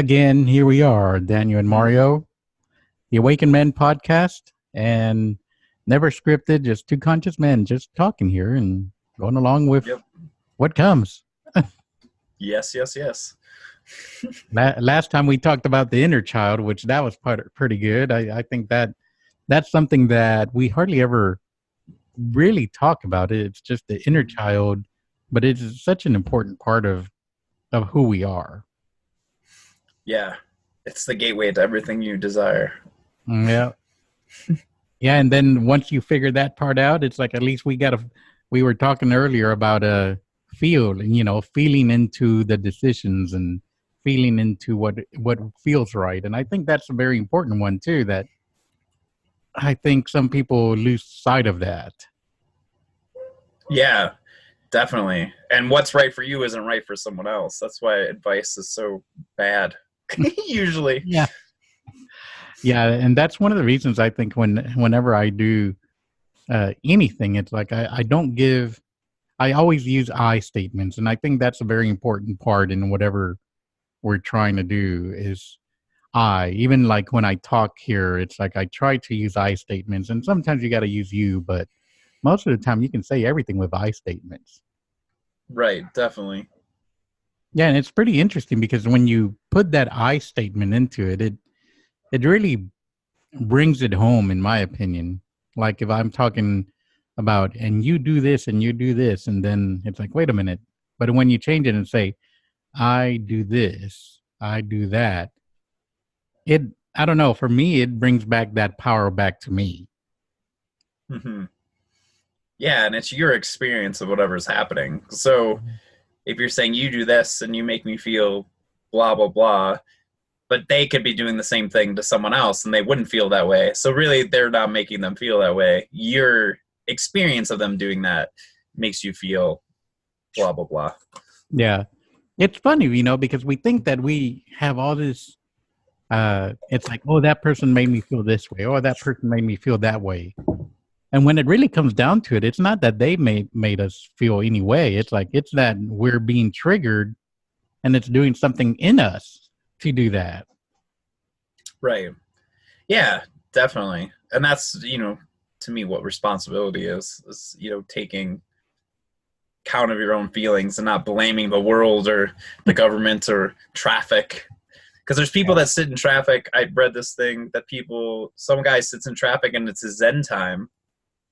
Again, here we are, Daniel and Mhm. Mario, the Awaken Men podcast, and never scripted, just two conscious men just talking here and going along with Yep. what comes. Yes, yes, yes. Last time we talked about the inner child, which that was pretty good. I think that's something that we hardly ever really talk about. It's just the inner child, but it's such an important part of who we are. Yeah. It's the gateway to everything you desire. Yeah. Yeah, and then once you figure that part out, it's like at least we were talking earlier about feeling into the decisions and feeling into what feels right. And I think that's a very important one too, that I think some people lose sight of that. Yeah, definitely. And what's right for you isn't right for someone else. That's why advice is so bad, usually. Yeah. Yeah, and that's one of the reasons I think whenever I do anything, it's like I don't give I always use I statements, and I think that's a very important part in whatever we're trying to do is I. Even like when I talk here, it's like I try to use I statements, and sometimes you got to use you, but most of the time you can say everything with I statements. Right, definitely. Yeah, and it's pretty interesting because when you put that I statement into it, it really brings it home, in my opinion. Like if I'm talking about and you do this and you do this, and then it's like, wait a minute. But when you change it and say, I do this, I do that, it I don't know, for me it brings back that power back to me. Hmm. Yeah, and it's your experience of whatever's happening. So if you're saying you do this and you make me feel blah, blah, blah, but they could be doing the same thing to someone else and they wouldn't feel that way. So really, they're not making them feel that way. Your experience of them doing that makes you feel blah, blah, blah. Yeah. It's funny, because we think that we have all this it's like, oh, that person made me feel this way, or that person made me feel that way. And when it really comes down to it, it's not that they made us feel any way. It's like it's that we're being triggered and it's doing something in us to do that. Right. Yeah, definitely. And that's, to me, what responsibility is, taking count of your own feelings and not blaming the world or the government or traffic. Because there's people that sit in traffic. I read this thing that some guy sits in traffic and it's his Zen time.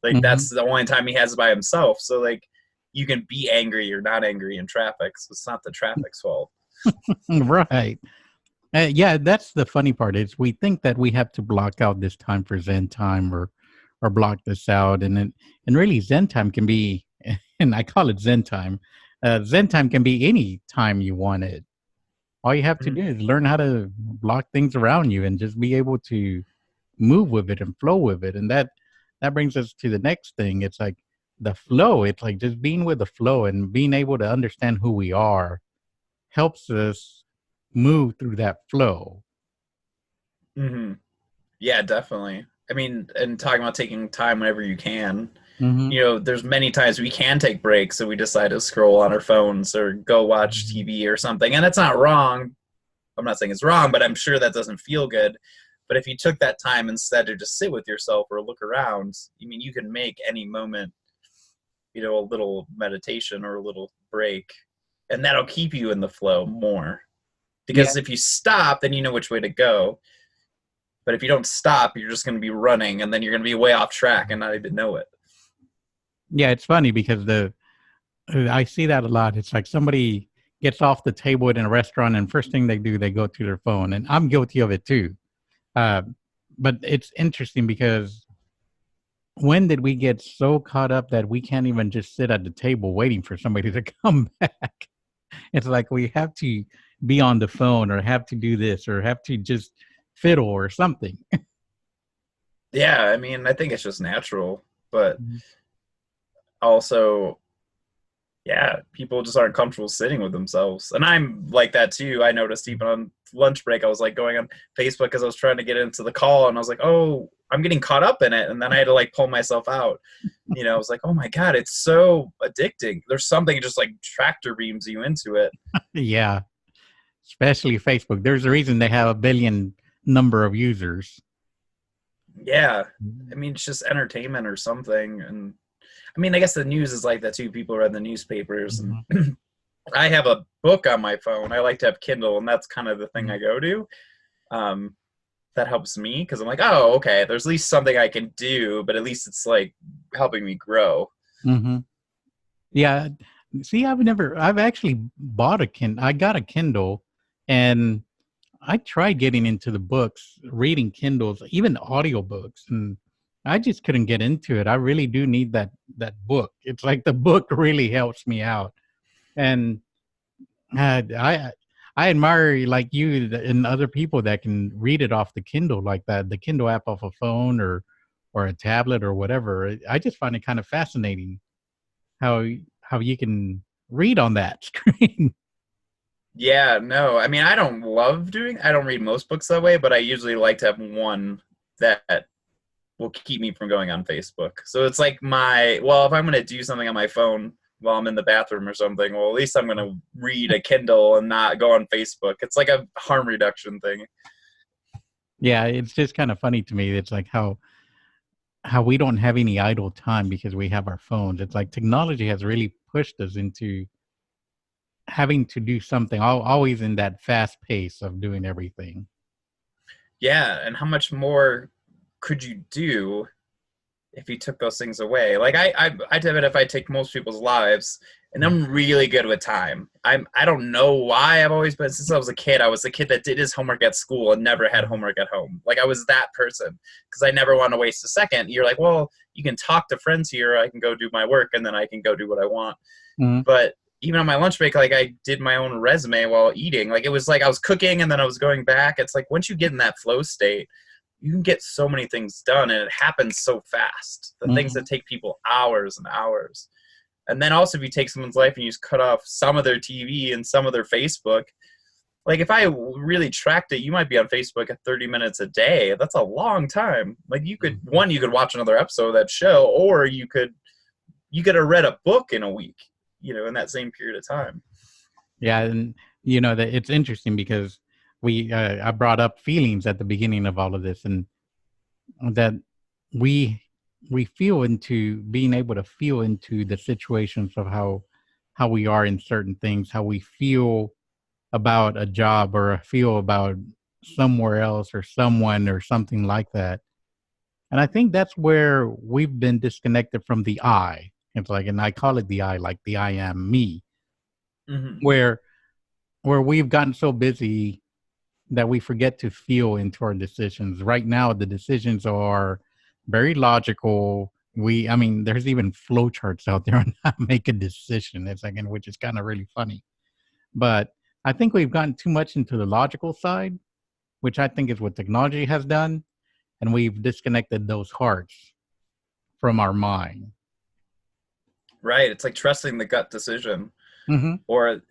Like Hmm. that's the only time he has by himself. So like you can be angry or not angry in traffic. So it's not the traffic's fault. Right. Yeah, that's the funny part is we think that we have to block out this time for Zen time or block this out, and really Zen time can be, and I call it Zen time. Zen time can be any time you want it. All you have to Mhm. do is learn how to block things around you and just be able to move with it and flow with it, and that brings us to the next thing. It's like the flow. It's like just being with the flow and being able to understand who we are helps us move through that flow. Mm-hmm. Yeah, definitely. I mean, and talking about taking time whenever you can, Hmm. there's many times we can take breaks and we decide to scroll on our phones or go watch Mhm. TV or something. And it's not wrong. I'm not saying it's wrong, but I'm sure that doesn't feel good. But if you took that time instead to just sit with yourself or look around, I mean, you can make any moment, a little meditation or a little break, and that'll keep you in the flow more. Yeah, Because if you stop, then you know which way to go. But if you don't stop, you're just going to be running, and then you're going to be way off track and not even know it. yeah. It's funny because the I see that a lot. It's like somebody gets off the table in a restaurant, and first thing they do, they go to their phone, and I'm guilty of it too. Uh, but it's interesting because when did we get so caught up that we can't even just sit at the table waiting for somebody to come back? It's like we have to be on the phone or have to do this or have to just fiddle or something. Yeah, I mean, I think it's just natural, but also, yeah, people just aren't comfortable sitting with themselves. And I'm like that too. I noticed even on lunch break, I was like going on Facebook because I was trying to get into the call and I was like, oh, I'm getting caught up in it. And then I had to like pull myself out. I was like, oh my God, it's so addicting. There's something just like tractor beams you into it. Yeah. especially Facebook. There's a reason they have a billion number of users. Yeah. I mean, it's just entertainment or something. And I mean, I guess the news is like that too. People read the newspapers, and I have a book on my phone. I like to have Kindle, and that's kind of the thing I go to. That helps me because I'm like, oh, okay, there's at least something I can do, but at least it's like helping me grow. Mm-hmm. Yeah. See, I've actually bought a Kindle. I got a Kindle, and I tried getting into the books, reading Kindles, even audiobooks, and I just couldn't get into it. I really do need that book. It's like the book really helps me out. And I admire like you and other people that can read it off the Kindle like that, the Kindle app off a phone or a tablet or whatever. I just find it kind of fascinating how you can read on that screen. Yeah, no, I mean, I don't read most books that way, but I usually like to have one that will keep me from going on Facebook. So it's like if I'm going to do something on my phone while I'm in the bathroom or something, well, at least I'm going to read a Kindle and not go on Facebook. It's like a harm reduction thing. Yeah, it's just kind of funny to me. It's like how we don't have any idle time because we have our phones. It's like technology has really pushed us into having to do something, always in that fast pace of doing everything. Yeah, and how much more could you do if you took those things away? Like I did it if I take most people's lives, and I'm really good with time. I don't know why I've always been, since I was a kid, I was the kid that did his homework at school and never had homework at home. Like I was that person because I never want to waste a second. You're like, well, you can talk to friends here. I can go do my work and then I can go do what I want. Mm-hmm. But even on my lunch break, like I did my own resume while eating. Like it was like I was cooking and then I was going back. It's like once you get in that flow state, you can get so many things done, and it happens so fast. The things that take people hours and hours. And then also if you take someone's life and you just cut off some of their TV and some of their Facebook, like if I really tracked it, you might be on Facebook at 30 minutes a day. That's a long time. Like you could watch another episode of that show, or you could have read a book in a week, in that same period of time. Yeah, and that it's interesting because I brought up feelings at the beginning of all of this, and that we feel into being able to feel into the situations of how we are in certain things, how we feel about a job or feel about somewhere else or someone or something like that. And I think that's where we've been disconnected from the I. It's like, and I call it the I, like the I am me, where we've gotten so busy that we forget to feel into our decisions. Right now, the decisions are very logical. I mean, there's even flowcharts out there on how to make a decision. It's like, which is kind of really funny. But I think we've gotten too much into the logical side, which I think is what technology has done. And we've disconnected those hearts from our mind. Right. It's like trusting the gut decision. Mm-hmm. Or,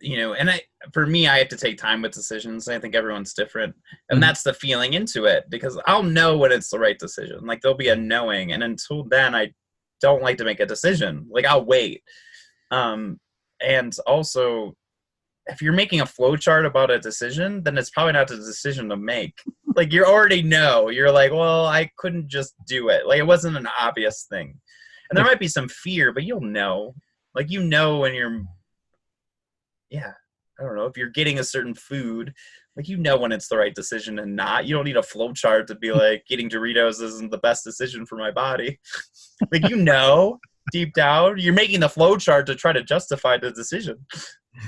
for me, I have to take time with decisions. I think everyone's different. And that's the feeling into it, because I'll know when it's the right decision. Like there'll be a knowing. And until then, I don't like to make a decision. Like I'll wait. And also, if you're making a flow chart about a decision, then it's probably not the decision to make. Like you already know. You're like, well, I couldn't just do it. Like it wasn't an obvious thing. And there might be some fear, but you'll know. Like when you're, I don't know, if you're getting a certain food, like when it's the right decision and not. You don't need a flow chart to be like, eating Doritos isn't the best decision for my body. Like deep down, you're making the flow chart to try to justify the decision.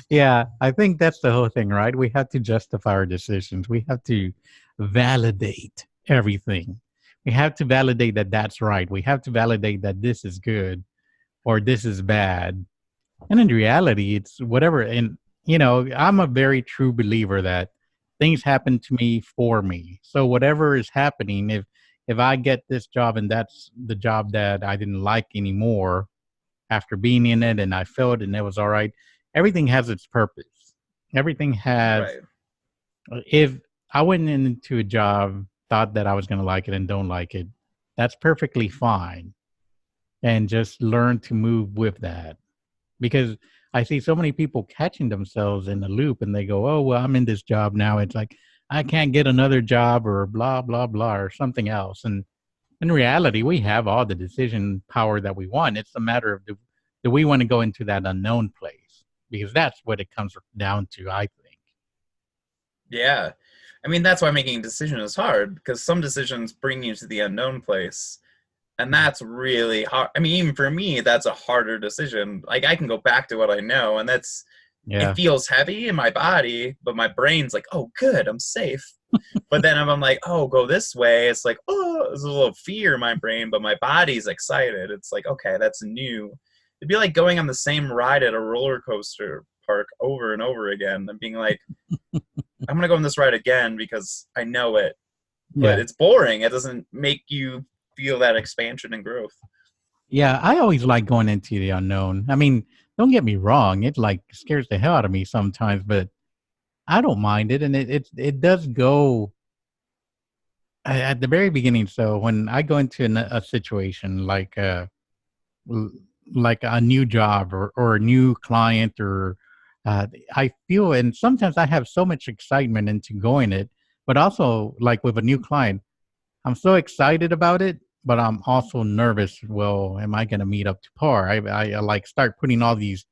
Yeah, I think that's the whole thing, right? We have to justify our decisions. We have to validate everything. We have to validate that that's right. We have to validate that this is good or this is bad. And in reality, it's whatever. And, I'm a very true believer that things happen to me for me. So whatever is happening, if I get this job and that's the job that I didn't like anymore after being in it and I felt and it was all right, everything has its purpose. Everything has, right. If I went into a job, thought that I was going to like it and don't like it, that's perfectly fine. And just learn to move with that. Because I see so many people catching themselves in the loop and they go, oh, well, I'm in this job now. It's like, I can't get another job or blah, blah, blah, or something else. And in reality, we have all the decision power that we want. It's a matter of do we want to go into that unknown place? Because that's what it comes down to, I think. Yeah. I mean, that's why making a decision is hard, because some decisions bring you to the unknown place. And that's really hard. I mean, even for me, that's a harder decision. Like, I can go back to what I know, and it Yeah. feels heavy in my body, but my brain's like, oh, good, I'm safe. But then if I'm like, oh, go this way, it's like, oh, there's a little fear in my brain, but my body's excited. It's like, okay, that's new. It'd be like going on the same ride at a roller coaster park over and over again and being like, I'm going to go on this ride again because I know it. But Yeah. it's boring. It doesn't make you feel that expansion and growth. Yeah. I always like going into the unknown. I mean, don't get me wrong. It like scares the hell out of me sometimes, but I don't mind it. And it does go at the very beginning. So when I go into a situation l- like a new job or a new client or I feel, and sometimes I have so much excitement into going it, but also like with a new client, I'm so excited about it, but I'm also nervous. Well, am I going to meet up to par? I like start putting all these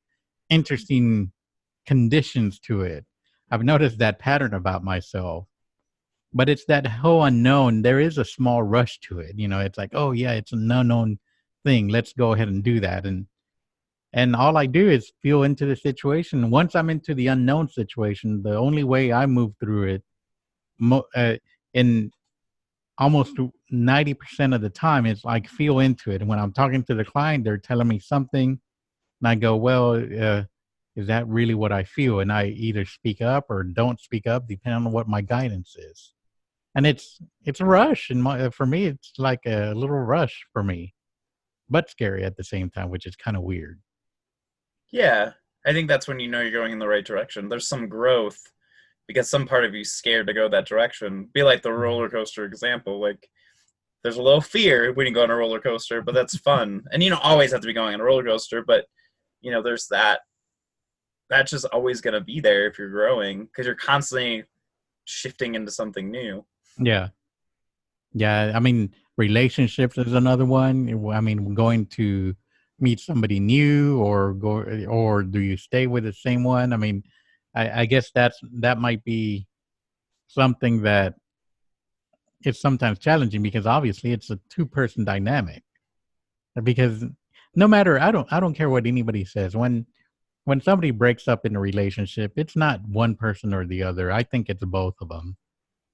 interesting conditions to it. I've noticed that pattern about myself, but it's that whole unknown. There is a small rush to it. It's like, oh yeah, it's an unknown thing. Let's go ahead and do that. And all I do is feel into the situation. Once I'm into the unknown situation, the only way I move through it, in almost 90% of the time, is like feel into it. And when I'm talking to the client, they're telling me something, and I go, well, is that really what I feel? And I either speak up or don't speak up, depending on what my guidance is. And it's a rush, and for me, it's like a little rush for me, but scary at the same time, which is kind of weird. Yeah. I think that's when you know you're going in the right direction. There's some growth because some part of you's scared to go that direction. Be like the Mhm. roller coaster example. Like, there's a little fear when you go on a roller coaster, but that's fun. And you don't always have to be going on a roller coaster, but there's that's just always going to be there if you're growing because you're constantly shifting into something new. Yeah. Yeah, I mean, relationships is another one. I mean, going to meet somebody new or do you stay with the same one? I mean, I guess that might be something that is sometimes challenging because obviously it's a two-person dynamic. Because no matter I don't care what anybody says, when somebody breaks up in a relationship, it's not one person or the other. I think it's both of them.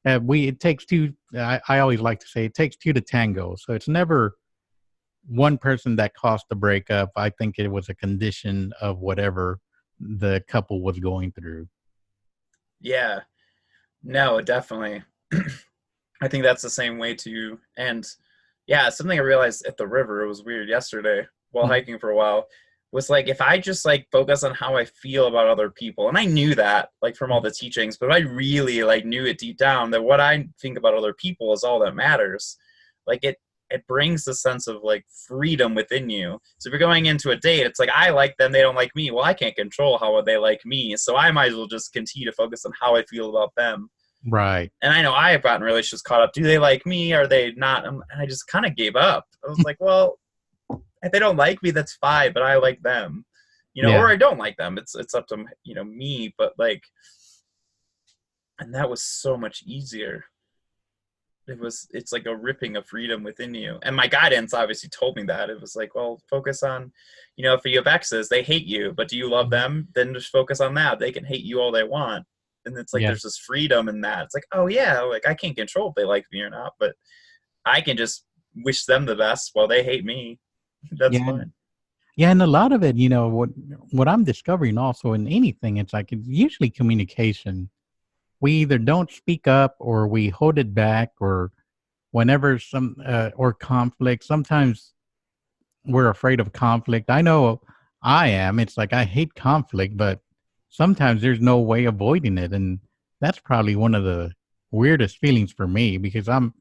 It takes two. I always like to say it takes two to tango. So it's never one person that caused the breakup. I think it was a condition of whatever the couple was going through. Yeah. No, definitely. I think that's the same way too. And yeah, something I realized at the river, it was weird yesterday while Mhm. hiking for a while, was like if I just like focus on how I feel about other people, and I knew that like from all the teachings, but I really like knew it deep down that what I think about other people is all that matters. Like it brings the sense of like freedom within you. So if you're going into a date, it's like I like them, they don't like me. Well, I can't control how they like me. So I might as well just continue to focus on how I feel about them. Right. And I know I have gotten relationships caught up. Do they like me? Are they not? And I just kind of gave up. I was like, well, if they don't like me, that's fine, but I like them, Yeah. or I don't like them. It's up to me. But like, and that was so much easier. It's like a ripping of freedom within you. And my guidance obviously told me that. It was like, well, focus on, if you have exes, they hate you, but do you love Mhm. them? Then just focus on that. They can hate you all they want. And it's like Yeah. there's this freedom in that. It's like, oh yeah, like I can't control if they like me or not, but I can just wish them the best while they hate me. That's Yeah. fine. Yeah. And a lot of it, what I'm discovering also in anything, it's usually communication. We either don't speak up or we hold it back or whenever or conflict. Sometimes we're afraid of conflict. I know I am. It's like I hate conflict, but sometimes there's no way avoiding it, and that's probably one of the weirdest feelings for me because I'm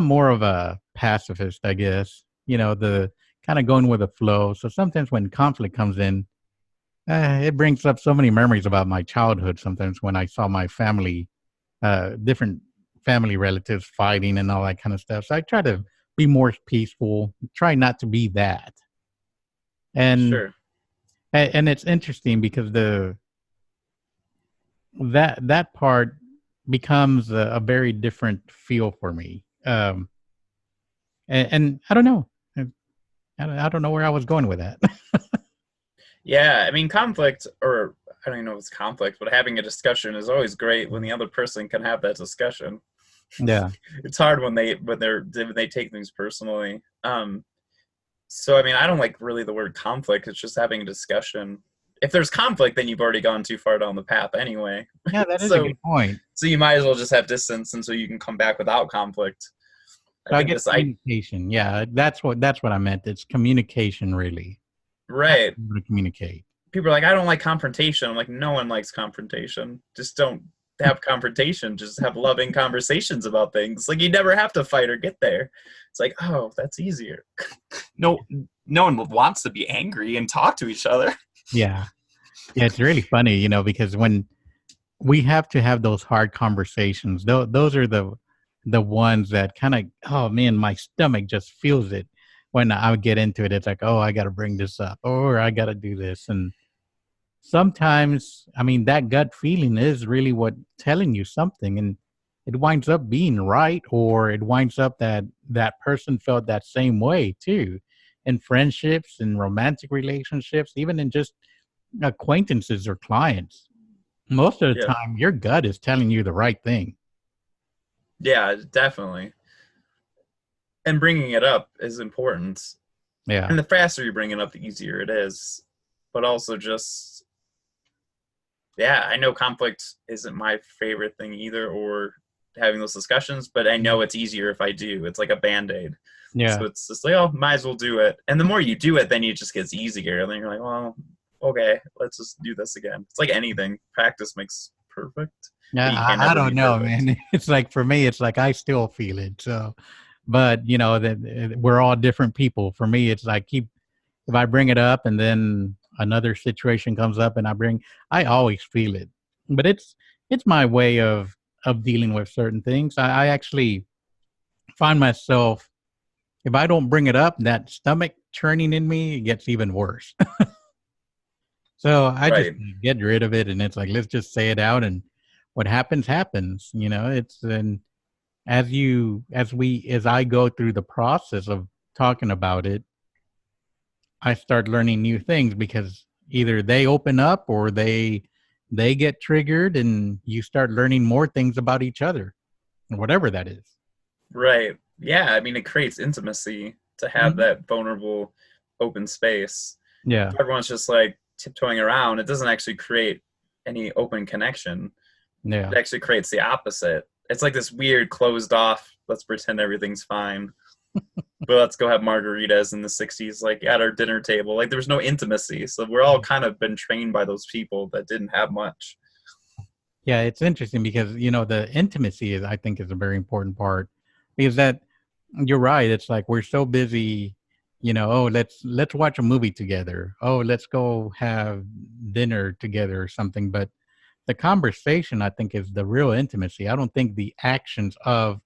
more of a pacifist, I guess. The kind of going with the flow. So sometimes when conflict comes in, It brings up so many memories about my childhood sometimes when I saw my family, different family relatives fighting and all that kind of stuff. So I try to be more peaceful, try not to be that. And Sure. and it's interesting because the that part becomes a very different feel for me. And I don't know. I don't know where I was going with that. Yeah, I mean, conflict, or I don't even know if it's conflict, but having a discussion is always great when the other person can have that discussion. Yeah. It's hard when they take things personally. So I mean, I don't like really the word conflict. It's just having a discussion. If there's conflict, then you've already gone too far down the path anyway. Yeah, that is a so good point. so you might as well just have distance until you can come back without conflict. I So I think guess this I communication. Yeah, that's what I meant. It's communication, really. How right. to communicate. People are like, I don't like confrontation. I'm like, no one likes confrontation. Just don't have confrontation. Just have loving conversations about things. Like you never have to fight or get there. It's like, oh, that's easier. No, no one wants to be angry and talk to each other. Yeah, yeah. It's really funny, because when we have to have those hard conversations, those are the ones that kind of, oh man, my stomach just feels it when I get into it. It's like, oh, I got to bring this up, or I got to do this, and sometimes, I mean, that gut feeling is really what telling you something, and it winds up being right, or it winds up that that person felt that same way too, in friendships and romantic relationships, even in just acquaintances or clients. Most of the Yeah. time, your gut is telling you the right thing. Yeah, definitely. And bringing it up is important. Yeah, And the faster you bring it up, the easier it is. But also just, yeah, I know conflict isn't my favorite thing either, or having those discussions, but I know it's easier if I do. It's like a band-aid. So yeah, it's just like, oh, might as well do it. And the more you do it, then it just gets easier. And then you're like, well, okay, let's just do this again. It's like anything. Practice makes perfect, yeah. but you can I never don't be know, perfect. man. It's like for me, it's like I still feel it. So, but that we're all different people. For me, it's like keep if I bring it up and then another situation comes up and I always feel it. But it's my way of dealing with certain things. I actually find myself if I don't bring it up, that stomach churning in me gets even worse. So I just Right. get rid of it and it's like let's just say it out and what happens happens. It's and as I go through the process of talking about it, I start learning new things because either they open up or they get triggered and you start learning more things about each other, whatever that is. Right. Yeah. I mean, it creates intimacy to have Mhm. that vulnerable, open space. Yeah. If everyone's just like tiptoeing around, it doesn't actually create any open connection. Yeah. It actually creates the opposite. It's like this weird closed off, let's pretend everything's fine, but let's go have margaritas in the 60s, like at our dinner table. Like there was no intimacy. So we're all kind of been trained by those people that didn't have much. Yeah, it's interesting because the intimacy is I think is a very important part because that you're right. It's like we're so busy, oh let's watch a movie together. Oh, let's go have dinner together or something. But the conversation I think is the real intimacy. I don't think the actions of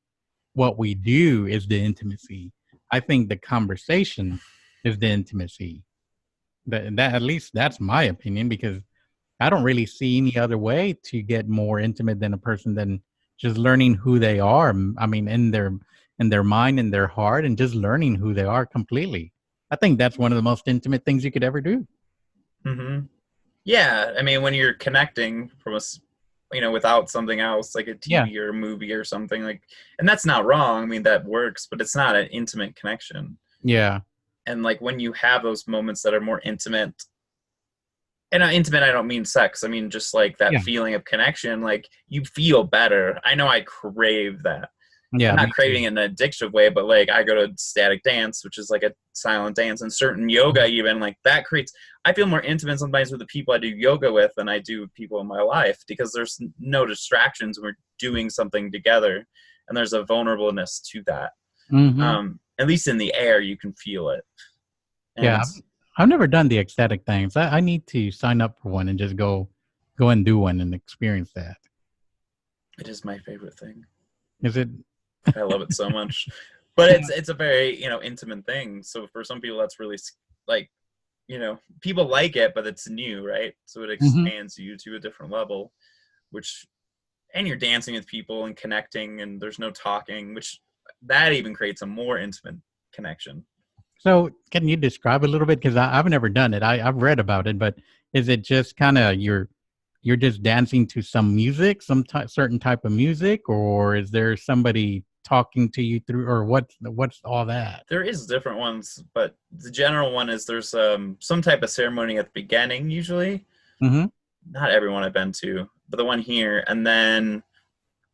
what we do is the intimacy. I think the conversation is the intimacy. That at least that's my opinion because I don't really see any other way to get more intimate than a person than just learning who they are. I mean, in their mind, in their heart, and just learning who they are completely. I think that's one of the most intimate things you could ever do. Mm-hmm. Yeah, I mean, when you're connecting from without something else like a Yeah, TV or a movie or something like, and that's not wrong. I mean, that works, but it's not an intimate connection. yeah, And like when you have those moments that are more intimate, and intimate, I don't mean sex. I mean just like that yeah, feeling of connection. Like you feel better. I know I crave that. I'm yeah. not Me craving too. it in an addictive way, but like I go to ecstatic dance, which is like a silent dance, and certain yoga even like that creates. I feel more intimate sometimes with the people I do yoga with than I do with people in my life because there's no distractions. We're doing something together, and there's a vulnerableness to that. Hmm. At least in the air, you can feel it. Yeah, And I've never done the ecstatic things. I need to sign up for one and just go and do one and experience that. It is my favorite thing. Is it? I love it so much. But it's a very, intimate thing. So for some people that's really like, people like it, but it's new, right? So it Hmm. expands you to a different level, which and you're dancing with people and connecting and there's no talking, which that even creates a more intimate connection. So can you describe a little bit? Because I've never done it. I've read about it, but is it just kind of you're just dancing to some music, certain type of music, or is there somebody talking to you through, or what's all that? There is different ones, but the general one is there's some type of ceremony at the beginning usually. Mm-hmm. Not everyone I've been to, but the one here, and then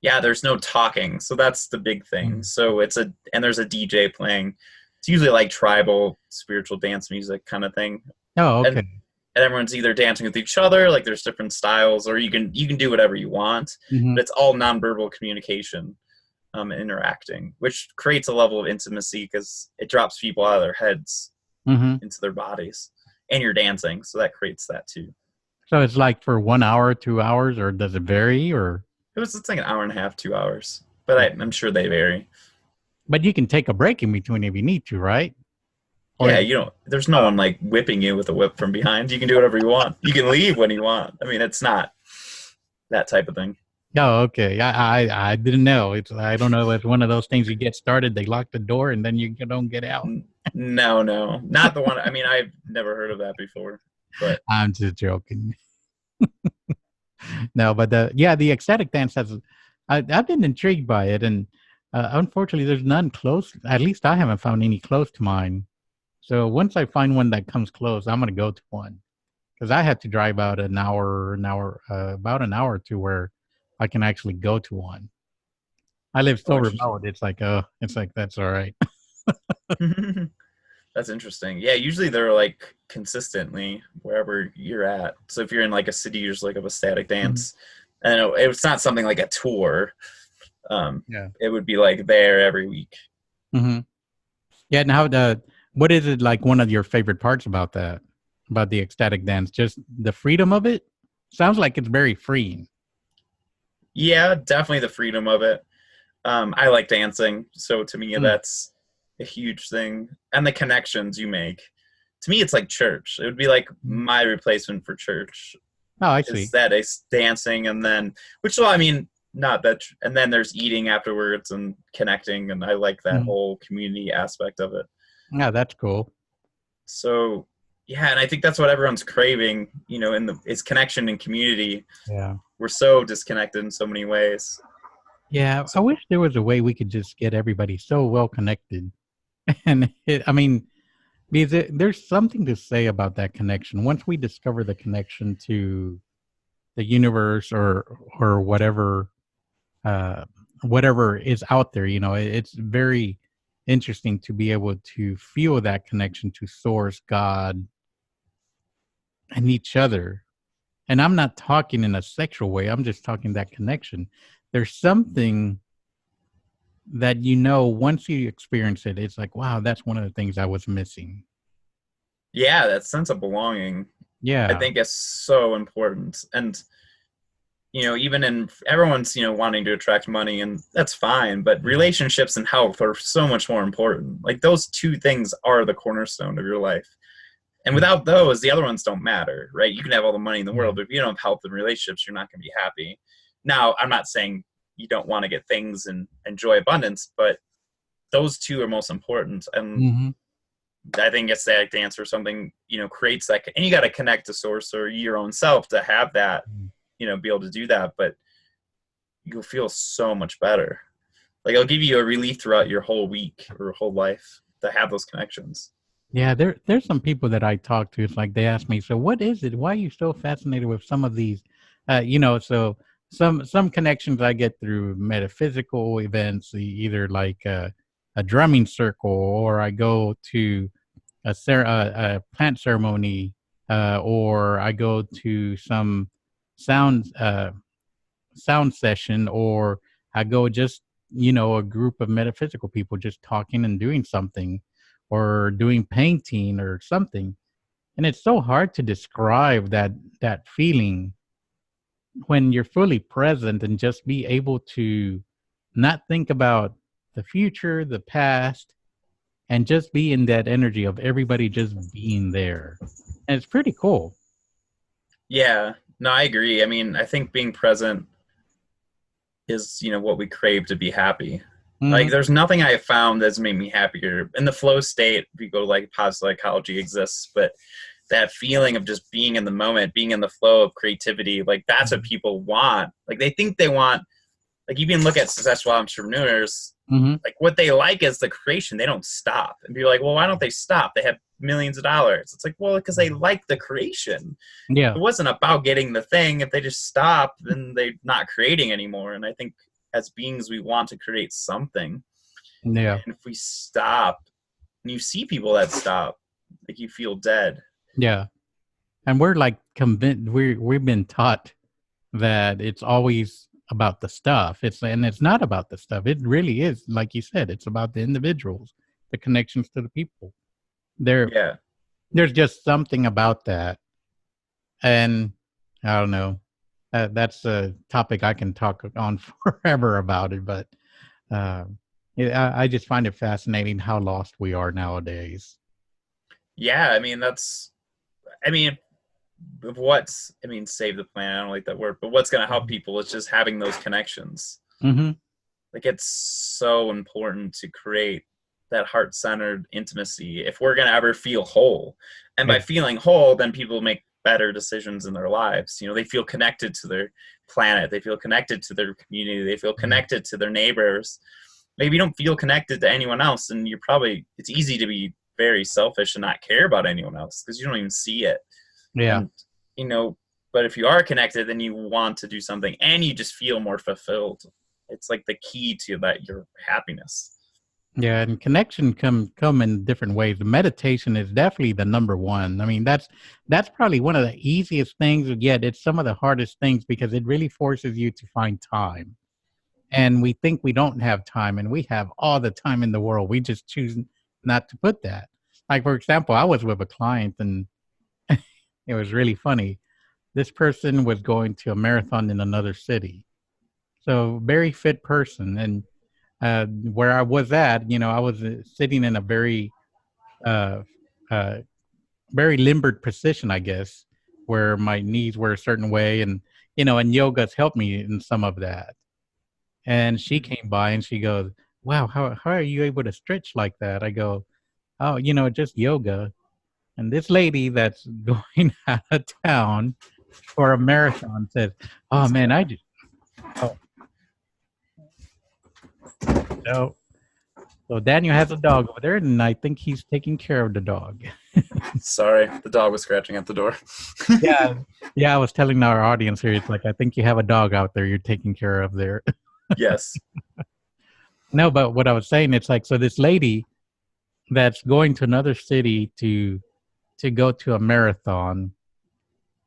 yeah, there's no talking, so that's the big thing. So and there's a DJ playing. It's usually like tribal spiritual dance music kind of thing, Oh, and okay. and everyone's either dancing with each other, like there's different styles, or you can do whatever you want, Mm-hmm. but it's all nonverbal communication, interacting, which creates a level of intimacy because it drops people out of their heads Mm-hmm. into their bodies, and you're dancing, so that creates that too. So it's like for 1 hour, 2 hours, or does it vary? Or It's like an hour and a half, 2 hours, but I'm sure they vary. but you can take a break in between if you need to, right? Or Yeah, is, there's no one like whipping you with a whip from behind. You can do whatever you want. You can leave when you want. I mean, it's not that type of thing. oh, okay. I didn't know. I don't know. It's one of those things. You get started, they lock the door, and then you don't get out. No, not the one. I mean, I've never heard of that before, but I'm just joking. No, but the ecstatic dance has. I've been intrigued by it, and unfortunately, there's none close. At least I haven't found any close to mine. So once I find one that comes close, I'm gonna go to one because I had to drive out about an hour to where I can actually go to one. I live so oh, interesting. remote. It's like that's all right. That's interesting. Yeah, usually they're like consistently wherever you're at. So if you're in like a city, there's like of a static Mhm. dance, and it's not something like a tour. Yeah. It would be like there every week. Hmm. Yeah. Now, what is it like? One of your favorite parts about that, about the ecstatic dance, just the freedom of it. Sounds like it's very freeing. Yeah, definitely the freedom of it. I like dancing, so to me Mm. that's a huge thing, and the connections you make. To me, it's like church. It would be like Mhm. my replacement for church. Oh, I Is see. that it's dancing, and then which well, I mean, not that, and then there's eating afterwards and connecting, and I like that Mhm. whole community aspect of it. Yeah, that's cool. So yeah, and I think that's what everyone's craving. In the is connection and community. Yeah. We're so disconnected in so many ways. Yeah. I So wish there was a way we could just get everybody so well connected. And I mean, because there's something to say about that connection. Once we discover the connection to the universe or uh, whatever is out there, it's very interesting to be able to feel that connection to source, God, and each other. And I'm not talking in a sexual way. I'm just talking that connection. There's something that once you experience it, it's like, wow, that's one of the things I was missing. yeah, that sense of belonging, I Yeah. think, is so important. And even in everyone's wanting to attract money, and that's fine, but Yeah. relationships and health are so much more important. Like those two things are the cornerstone of your life. And Yeah. without those, the other ones don't matter, right? You can have all the money in the Yeah. world, but if you don't have health and relationships, you're not going to be happy. Now, I'm not saying you don't want to get things and enjoy abundance, but those two are most important. And Hmm. I think ecstatic dance or something, creates that, and you got to connect to source or your own self to have that, be able to do that. But you'll feel so much better. Like it'll give you a relief throughout your whole week or whole life to have those connections. Yeah, there's some people that I talk to. It's like they ask me, "So what is it? Why are you so fascinated with some of these?" So some connections I get through metaphysical events, either like a drumming circle, or I go to a plant ceremony, or I go to some sound sound session, or I go just a group of metaphysical people just talking and doing something, or doing painting or something. And it's so hard to describe that feeling when you're fully present and just be able to not think about the future, the past, and just be in that energy of everybody just being there. And it's pretty cool. Yeah, no, I agree. I mean, I think being present is, what we crave to be happy. Like, Hmm. there's nothing I have found that's made me happier. In the flow state, if you go to like positive psychology exists, but that feeling of just being in the moment, being in the flow of creativity, like that's what people want. Like they think they want, like you can look at successful entrepreneurs, Hmm. like what they like is the creation. They don't stop. And be like, well, why don't they stop? They have millions of dollars. It's like, well, because they like the creation. Yeah. It wasn't about getting the thing. If they just stop, then they're not creating anymore. And I think as beings, we want to create something. Yeah. And if we stop, and you see people that stop, like you feel dead. Yeah. And we're like convinced we've been taught that it's always about the stuff. It's not about the stuff. It really is, like you said, it's about the individuals, the connections to the people. There Yeah. there's just something about that. And I don't know. That's a topic I can talk on forever about it, but uh, I just find it fascinating how lost we are nowadays. Yeah. I mean, save the planet. I don't like that word, but what's going to help people is just having those connections. Mm-hmm. Like it's so important to create that heart-centered intimacy if we're going to ever feel whole. And Yeah. by feeling whole, then people make better decisions in their lives. They feel connected to their planet, they feel connected to their community, they feel connected to their neighbors. Maybe you don't feel connected to anyone else, and it's easy to be very selfish and not care about anyone else because you don't even see it. Yeah. And but if you are connected, then you want to do something and you just feel more fulfilled. It's like the key to that, your happiness. Yeah, and connection come in different ways. Meditation is definitely the number one. I mean, that's probably one of the easiest things, yet it's some of the hardest things because it really forces you to find time. And we think we don't have time, and we have all the time in the world. We just choose not to put that. Like for example, I was with a client, and it was really funny. This person was going to a marathon in another city, so very fit person, and where I was at, I was sitting in a uh, uh, very limbered position, I guess, where my knees were a certain way, and and yoga's helped me in some of that. And she came by and she goes, "Wow, how are you able to stretch like that?" I go, "Oh, just yoga." And this lady that's going out of town for a marathon says, "Oh man, I just oh no." So Daniel has a dog over there, and I think he's taking care of the dog. Sorry, the dog was scratching at the door. Yeah, yeah. I was telling our audience here, it's like I think you have a dog out there you're taking care of there. Yes. No, but what I was saying, it's like so this lady that's going to another city to go to a marathon,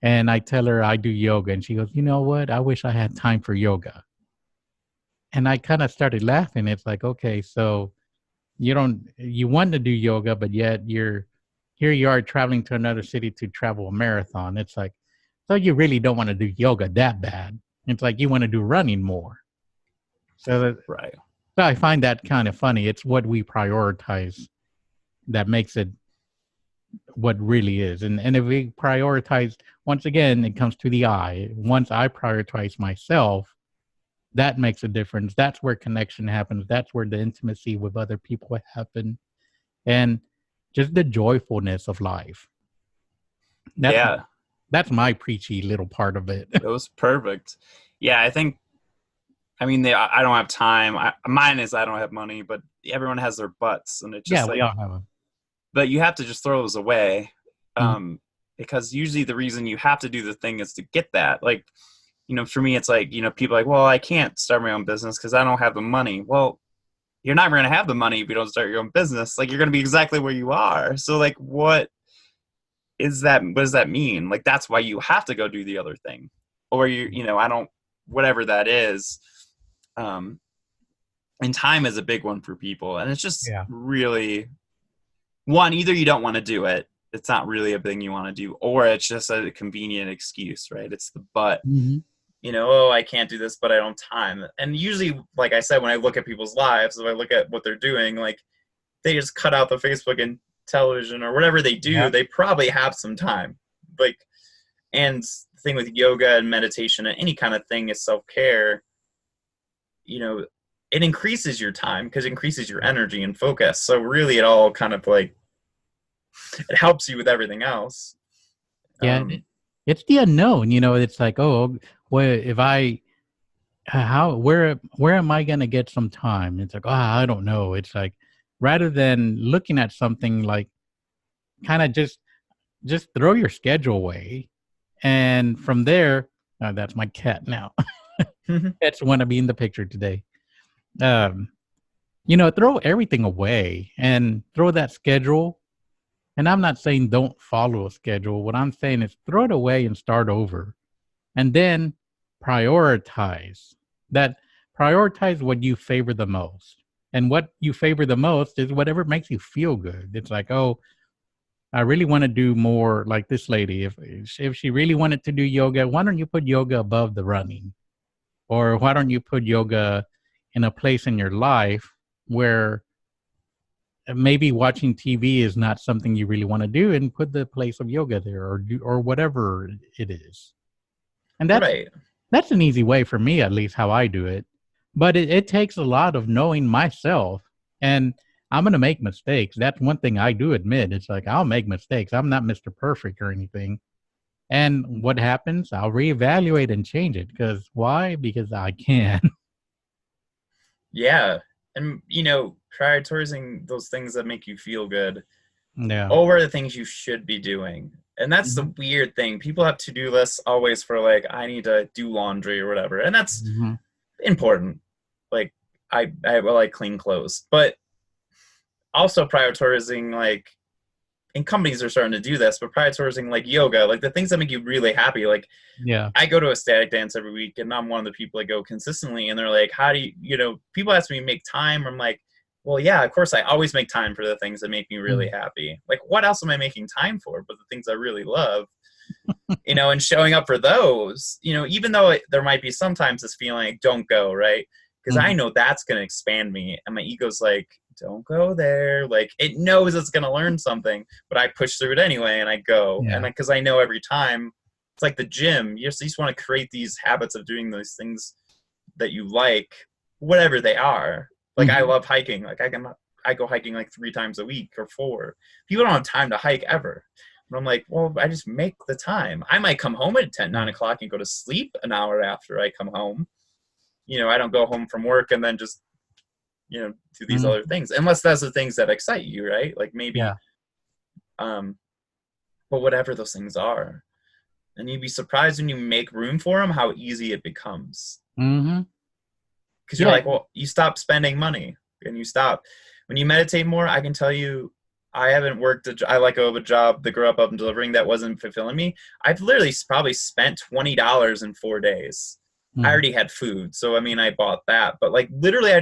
and I tell her I do yoga, and she goes, "You know what? I wish I had time for yoga." And I kind of started laughing. It's like, okay, so you want to do yoga, but yet here you are traveling to another city to travel a marathon. It's like, so you really don't want to do yoga that bad. It's like you want to do running more. So, Right. so I find that kind of funny. It's what we prioritize that makes it what really is. And if we prioritize, once again, it comes to the I. Once I prioritize myself, that makes a difference. That's where connection happens. That's where the intimacy with other people happen. And just the joyfulness of life. That's Yeah, that's my preachy little part of it. it was perfect. Yeah, I don't have time. Mine is I don't have money, but everyone has their butts, and it's Yeah, just we like, all have them. but you have to just throw those away, Mhm. because usually the reason you have to do the thing is to get that. Like, for me, it's like, people are like, well, I can't start my own business because I don't have the money. Well, you're not going to have the money if you don't start your own business. Like, you're going to be exactly where you are. So, like, what is that? What does that mean? Like, that's why you have to go do the other thing, or I don't, whatever that is. Um, and time is a big one for people, and it's just Yeah. really one. Either you don't want to do it, it's not really a thing you want to do, or it's just a convenient excuse, right? It's the but. Mm-hmm. You know, oh, I can't do this, but I don't have time. And usually, like I said, when I look at people's lives, if I look at what they're doing, like they just cut out the Facebook and television or whatever they do, Yep. they probably have some time. Like, and the thing with yoga and meditation and any kind of thing is self-care, you know, it increases your time because it increases your energy and focus. So really it all kind of like, it helps you with everything else. Yeah, it's the unknown. You know, it's like, oh, well, if I, how, where am I gonna get some time? It's like, oh, I don't know. It's like, rather than looking at something like, kind of just throw your schedule away, and from there, that's my cat now. Cats want to be in the picture today. Um, you know, throw everything away and throw that schedule. And I'm not saying don't follow a schedule. What I'm saying is throw it away and start over. And then prioritize that. Prioritize what you favor the most. And what you favor the most is whatever makes you feel good. It's like, oh, I really want to do more like this lady. If she really wanted to do yoga, why don't you put yoga above the running? Or why don't you put yoga in a place in your life where maybe watching TV is not something you really want to do, and put the place of yoga there, or whatever it is. And that's an easy way for me, at least how I do it. But it takes a lot of knowing myself, and I'm going to make mistakes. That's one thing I do admit. It's like, I'll make mistakes. I'm not Mr. Perfect or anything. And what happens? I'll reevaluate and change it. Because why? Because I can. Yeah. And, you know, prioritizing those things that make you feel good Yeah. over the things you should be doing. And that's Mm-hmm. the weird thing. People have to-do lists always for like, I need to do laundry or whatever. And that's Mm-hmm. important. Like I like clean clothes, but also prioritizing, like, and companies are starting to do this, but prioritizing like yoga, like the things that make you really happy. Like Yeah. I go to Ecstatic Dance every week, and I'm one of the people that go consistently, and they're like, how do you, you know, people ask me to make time. I'm like, well, yeah, of course I always make time for the things that make me really happy. Like, what else am I making time for but the things I really love? You know, and showing up for those, you know, even though there might be sometimes this feeling like, don't go, right? Because I Mm-hmm. know that's going to expand me, and my ego's like, don't go there. Like, it knows it's going to learn something, but I push through it anyway, and I go. Yeah. And because I know every time, it's like the gym. You just want to create these habits of doing those things that you like, whatever they are. Like, I Mm-hmm. love hiking. Like, I go hiking like 3 times a week or 4. People don't have time to hike ever. And I'm like, well, I just make the time. I might come home at 9 o'clock and go to sleep an hour after I come home. You know, I don't go home from work and then just, you know, do these Mm-hmm. other things, unless that's the things that excite you, right? Like maybe, Yeah. but whatever those things are. And you'd be surprised when you make room for them, how easy it becomes. Mm-hmm. Because you're Yeah. like, well, you stop spending money and you stop. When you meditate more, I can tell you, I haven't worked, I let go of a job that grew up in delivering that wasn't fulfilling me. I've literally probably spent $20 in 4 days. I Mm-hmm. already had food. So, I mean, I bought that. But like literally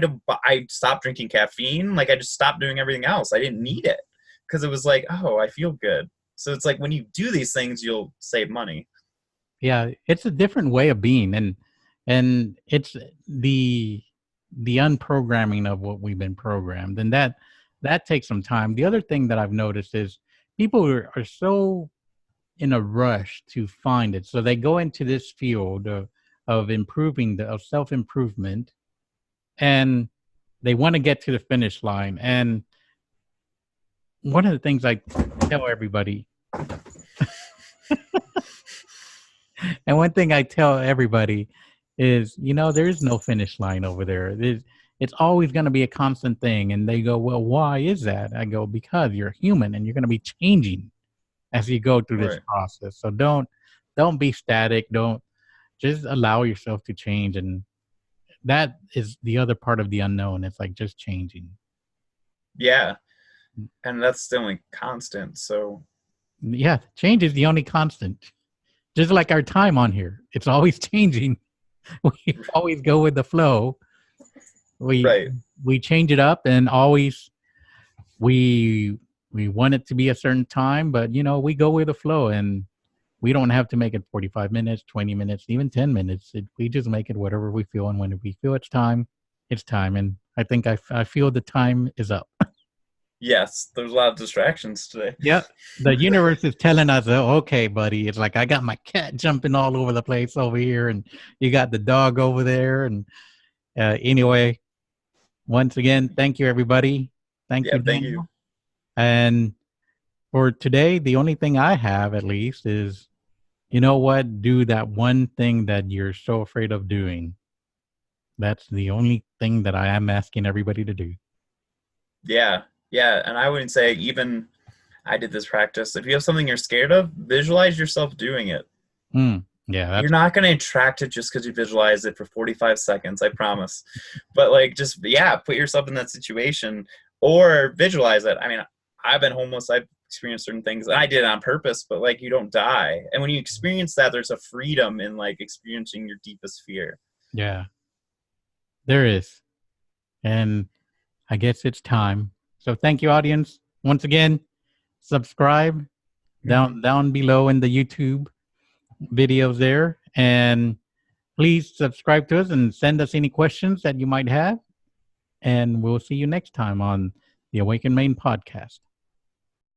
I stopped drinking caffeine. Like I just stopped doing everything else. I didn't need it because it was like, oh, I feel good. So it's like when you do these things, you'll save money. Yeah, it's a different way of being, and it's the unprogramming of what we've been programmed, and that takes some time. The other thing that I've noticed is people are so in a rush to find it, so they go into this field of improving of self improvement, and they want to get to the finish line. And one of the things I tell everybody And one thing I tell everybody is, you know, there is no finish line over there. It's always going to be a constant thing. And they go, well, why is that? I go, because you're human and you're going to be changing as you go through this Right. process. So don't be static. Don't just allow yourself to change. And that is the other part of the unknown. It's like just changing. Yeah. And that's the only constant. So Yeah, change is the only constant. Just like our time on here, it's always changing. We always go with the flow. We right. we change it up, and always we we want it to be a certain time, but we go with the flow, and we don't have to make it 45 minutes, 20 minutes, even 10 minutes. We just make it whatever we feel, and when we feel it's time, it's time. And I think I feel the time is up. Yes, there's a lot of distractions today. Yeah, the universe is telling us, oh, okay, buddy. It's like I got my cat jumping all over the place over here, and you got the dog over there. And anyway, once again, thank you, everybody. Thank Yeah, you, thank you. Daniel. And for today, the only thing I have, at least, is you know what? Do that one thing that you're so afraid of doing. That's the only thing that I am asking everybody to do. Yeah, yeah, and I wouldn't say even I did this practice. If you have something you're scared of, visualize yourself doing it. Yeah, You're that's not going to attract it just because you visualize it for 45 seconds, I promise. But like, just, yeah, put yourself in that situation or visualize it. I mean, I've been homeless. I've experienced certain things. I did it on purpose, but like, you don't die. And when you experience that, there's a freedom in like experiencing your deepest fear. yeah, there is. And I guess it's time. So thank you, audience. Once again, subscribe down below in the YouTube videos there. And please subscribe to us and send us any questions that you might have. And we'll see you next time on the Awaken Maine podcast.